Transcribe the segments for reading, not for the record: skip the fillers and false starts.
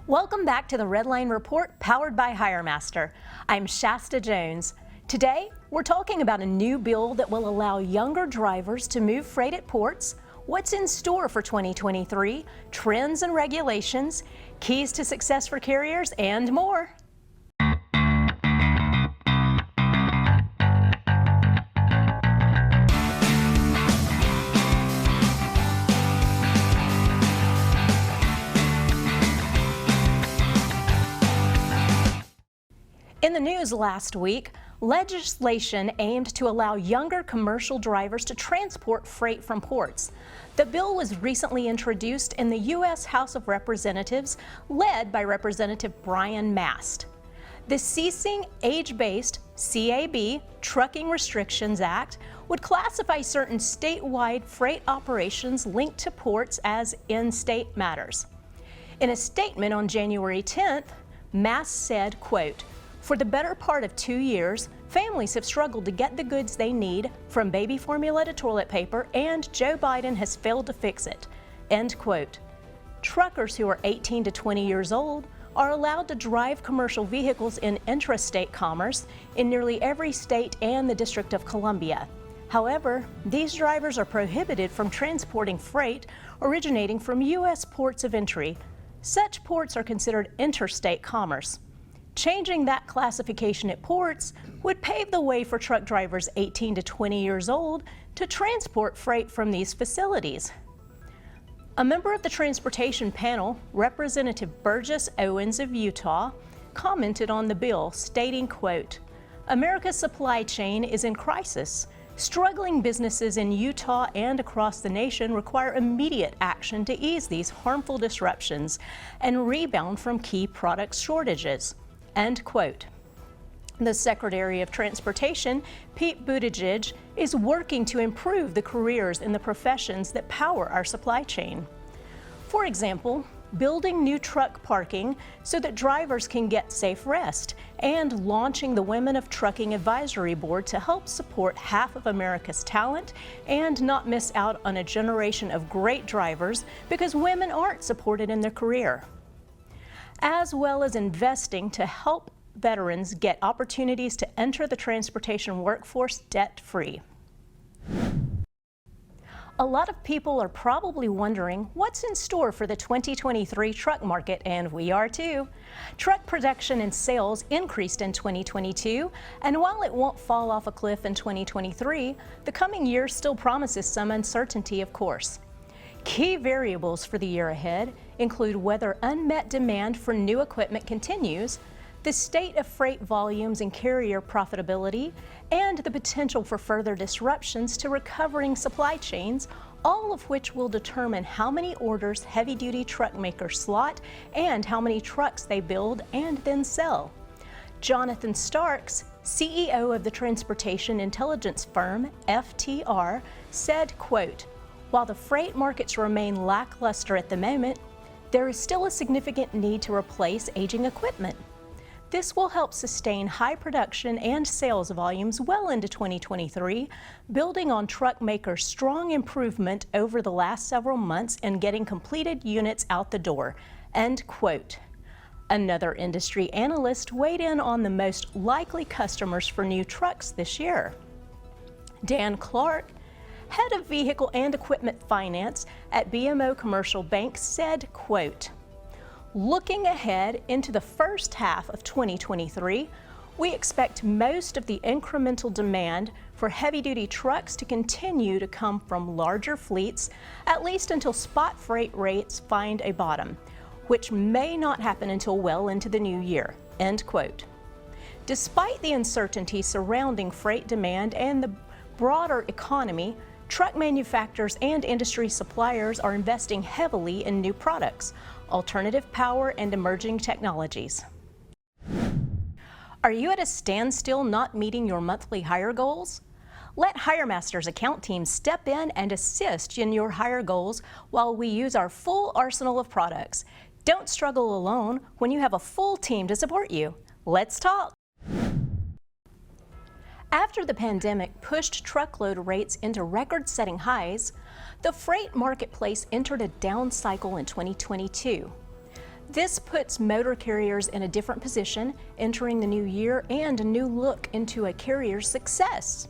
Welcome back to the Redline Report powered by HireMaster. I'm Shasta Jones. Today, we're talking about a new bill that will allow younger drivers to move freight at ports, what's in store for 2023, trends and regulations, keys to success for carriers, and more. In the news last week, legislation aimed to allow younger commercial drivers to transport freight from ports. The bill was recently introduced in the U.S. House of Representatives, led by Representative Brian Mast. The Ceasing Age-Based CAB Trucking Restrictions Act would classify certain statewide freight operations linked to ports as in-state matters. In a statement on January 10th, Mast said, quote, "For the better part of 2 years, families have struggled to get the goods they need, from baby formula to toilet paper, and Joe Biden has failed to fix it." End quote. Truckers who are 18 to 20 years old are allowed to drive commercial vehicles in intrastate commerce in nearly every state and the District of Columbia. However, these drivers are prohibited from transporting freight originating from U.S. ports of entry. Such ports are considered interstate commerce. Changing that classification at ports would pave the way for truck drivers 18 to 20 years old to transport freight from these facilities. A member of the transportation panel, Representative Burgess Owens of Utah, commented on the bill, stating, quote, "America's supply chain is in crisis. Struggling businesses in Utah and across the nation require immediate action to ease these harmful disruptions and rebound from key product shortages." End quote. The Secretary of Transportation, Pete Buttigieg, is working to improve the careers in the professions that power our supply chain. For example, building new truck parking so that drivers can get safe rest, and launching the Women of Trucking Advisory Board to help support half of America's talent and not miss out on a generation of great drivers because women aren't supported in their career, as well as investing to help veterans get opportunities to enter the transportation workforce debt-free. A lot of people are probably wondering what's in store for the 2023 truck market, and we are too. Truck production and sales increased in 2022, and while it won't fall off a cliff in 2023, the coming year still promises some uncertainty, of course. Key variables for the year ahead include whether unmet demand for new equipment continues, the state of freight volumes and carrier profitability, and the potential for further disruptions to recovering supply chains, all of which will determine how many orders heavy-duty truck makers slot and how many trucks they build and then sell. Jonathan Starks, CEO of the transportation intelligence firm FTR, said, quote, "While the freight markets remain lackluster at the moment, there is still a significant need to replace aging equipment. This will help sustain high production and sales volumes well into 2023, building on truck makers' strong improvement over the last several months in getting completed units out the door." End quote. Another industry analyst weighed in on the most likely customers for new trucks this year. Dan Clark, head of Vehicle and Equipment Finance at BMO Commercial Bank, said, quote, "Looking ahead into the first half of 2023, we expect most of the incremental demand for heavy-duty trucks to continue to come from larger fleets, at least until spot freight rates find a bottom, which may not happen until well into the new year." End quote. Despite the uncertainty surrounding freight demand and the broader economy, truck manufacturers and industry suppliers are investing heavily in new products, alternative power, and emerging technologies. Are you at a standstill not meeting your monthly hire goals? Let HireMaster's account team step in and assist in your hire goals while we use our full arsenal of products. Don't struggle alone when you have a full team to support you. Let's talk. After the pandemic pushed truckload rates into record-setting highs, the freight marketplace entered a down cycle in 2022. This puts motor carriers in a different position, entering the new year and a new look into a carrier's success.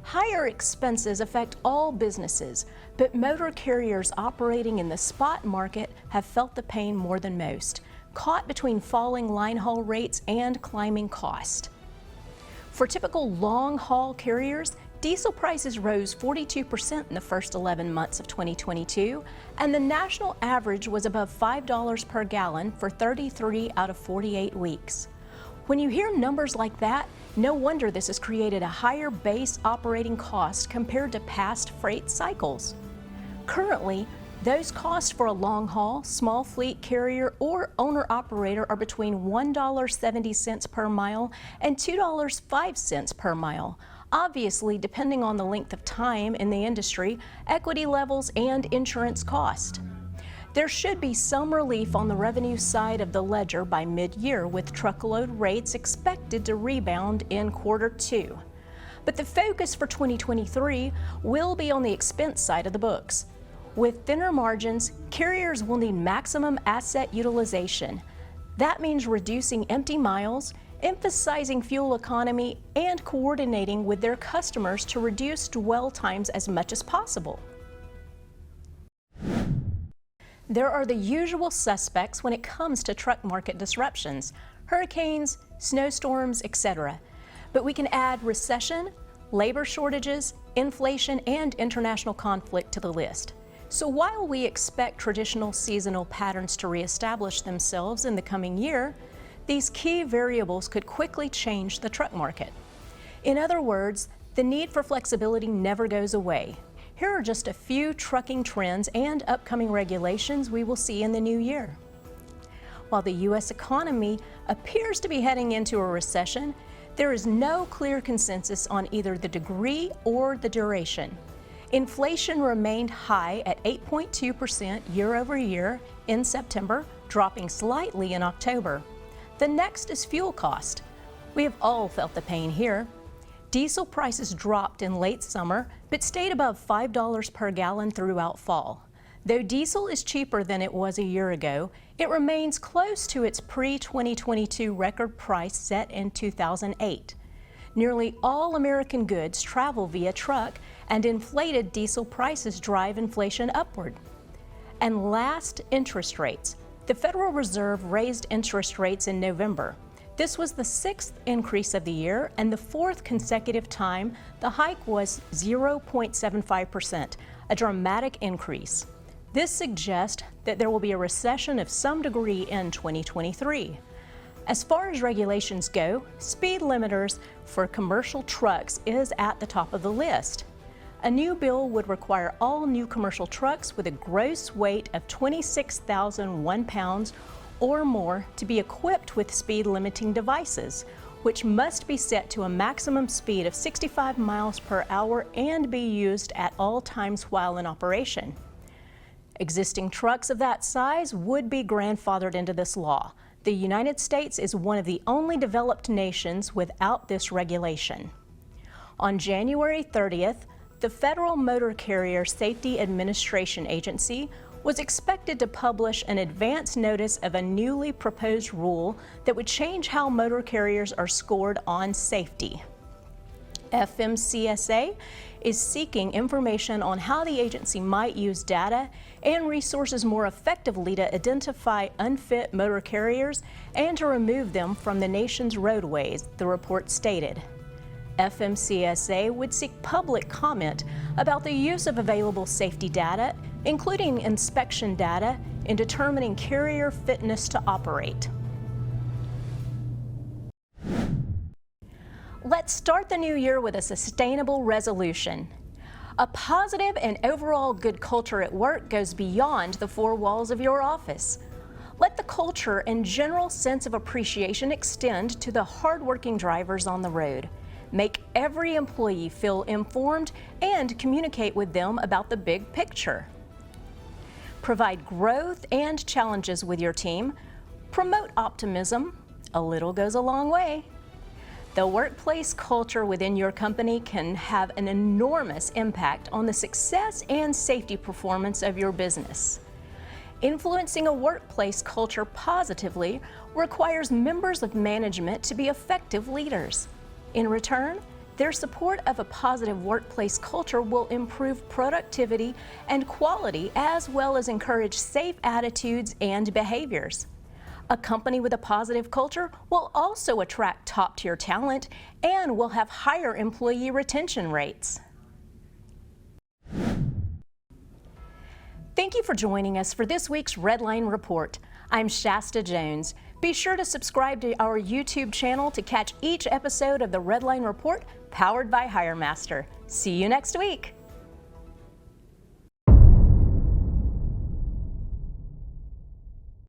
Higher expenses affect all businesses, but motor carriers operating in the spot market have felt the pain more than most, caught between falling line haul rates and climbing cost. For typical long-haul carriers, diesel prices rose 42% in the first 11 months of 2022, and the national average was above $5 per gallon for 33 out of 48 weeks. When you hear numbers like that, no wonder this has created a higher base operating cost compared to past freight cycles. Currently, those costs for a long-haul, small fleet carrier or owner-operator are between $1.70 per mile and $2.05 per mile. Obviously, depending on the length of time in the industry, equity levels, and insurance cost. There should be some relief on the revenue side of the ledger by mid-year, with truckload rates expected to rebound in Q2. But the focus for 2023 will be on the expense side of the books. With thinner margins, carriers will need maximum asset utilization. That means reducing empty miles, emphasizing fuel economy, and coordinating with their customers to reduce dwell times as much as possible. There are the usual suspects when it comes to truck market disruptions: hurricanes, snowstorms, etc. But we can add recession, labor shortages, inflation, and international conflict to the list. So while we expect traditional seasonal patterns to reestablish themselves in the coming year, these key variables could quickly change the truck market. In other words, the need for flexibility never goes away. Here are just a few trucking trends and upcoming regulations we will see in the new year. While the U.S. economy appears to be heading into a recession, there is no clear consensus on either the degree or the duration. Inflation remained high at 8.2% year over year in September, dropping slightly in October. The next is fuel cost. We have all felt the pain here. Diesel prices dropped in late summer, but stayed above $5 per gallon throughout fall. Though diesel is cheaper than it was a year ago, it remains close to its pre-2022 record price set in 2008. Nearly all American goods travel via truck, and inflated diesel prices drive inflation upward. And last, interest rates. The Federal Reserve raised interest rates in November. This was the 6th increase of the year and the 4th consecutive time the hike was 0.75%, a dramatic increase. This suggests that there will be a recession of some degree in 2023. As far as regulations go, speed limiters for commercial trucks is at the top of the list. A new bill would require all new commercial trucks with a gross weight of 26,001 pounds or more to be equipped with speed limiting devices, which must be set to a maximum speed of 65 miles per hour and be used at all times while in operation. Existing trucks of that size would be grandfathered into this law. The United States is one of the only developed nations without this regulation. On January 30th, the Federal Motor Carrier Safety Administration Agency was expected to publish an advance notice of a newly proposed rule that would change how motor carriers are scored on safety. FMCSA is seeking information on how the agency might use data and resources more effectively to identify unfit motor carriers and to remove them from the nation's roadways, the report stated. FMCSA would seek public comment about the use of available safety data, including inspection data, in determining carrier fitness to operate. Let's start the new year with a sustainable resolution. A positive and overall good culture at work goes beyond the four walls of your office. Let the culture and general sense of appreciation extend to the hardworking drivers on the road. Make every employee feel informed and communicate with them about the big picture. Provide growth and challenges with your team. Promote optimism. A little goes a long way. The workplace culture within your company can have an enormous impact on the success and safety performance of your business. Influencing a workplace culture positively requires members of management to be effective leaders. In return, their support of a positive workplace culture will improve productivity and quality, as well as encourage safe attitudes and behaviors. A company with a positive culture will also attract top-tier talent and will have higher employee retention rates. Thank you for joining us for this week's Redline Report. I'm Shasta Jones. Be sure to subscribe to our YouTube channel to catch each episode of the Redline Report powered by HireMaster. See you next week.